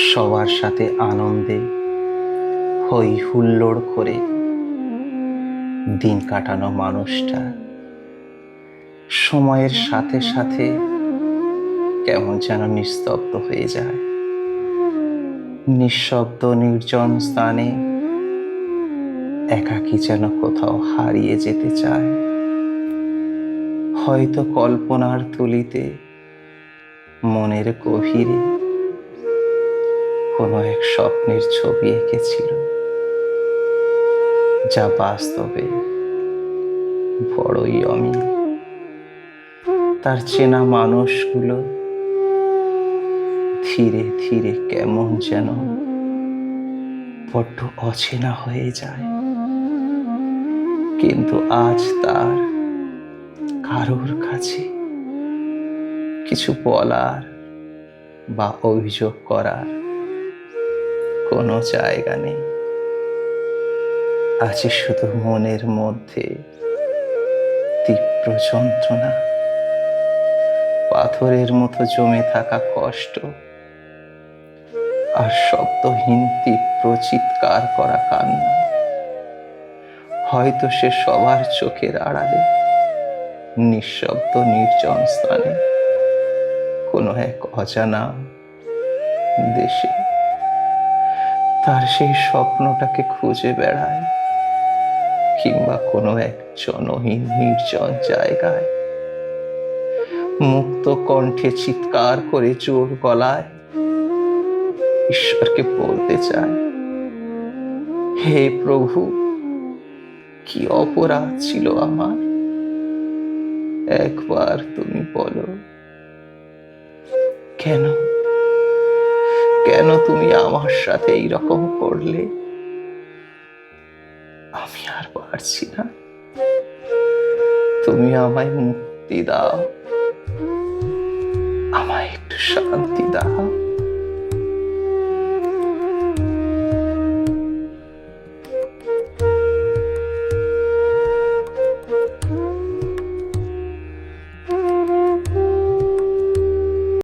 সবার সাথে আনন্দে হই হুল্লোড় করে দিন কাটানো মানুষটা সময়ের সাথে সাথে কেমন যেন নিস্তব্ধ হয়ে যায়। নিঃশব্দ নির্জন স্থানে একাকী যেন কোথাও হারিয়ে যেতে চায়। হয়তো কল্পনার তুলিতে মনের গভীরে কোনো এক স্বপ্নের ছবি এঁকেছিল, যা বাস্তবে বড়ই অমিল। তার চেনা মানুষগুলো ধীরে ধীরে কেমন যেন বড্ড অচেনা হয়ে যায়। কিন্তু আজ তার কারোর কাছে কিছু বলার বা অভিযোগ করার কোনো জায়গা নেই। আছে শুধু মনের মধ্যে তীব্র যন্ত্রণা, পাথরের মতো জমে থাকা কষ্ট, আর শব্দহীন তীব্র চিৎকার করা কান্না। হয়তো সে সবার চোখের আড়ালে নিঃশব্দ নির্জন স্থানে কোনো এক অজানা দেশে তার সেই স্বপ্নটাকে খুঁজে বেড়ায়, কিংবা কোনো এক জনহীন নির্জন জায়গায় মুক্ত কণ্ঠে চিৎকার করে জোর গলায় ঈশ্বরকে বলতে চায়, হে প্রভু, কি অপরাধ ছিল আমার, একবার তুমি বলো, কেন কেন তুমি আমার সাথে এইরকম করলে? আমি আর পারছি না, তুমি আমায় মুক্তি দাও, আমায় একটু শান্তি দাও।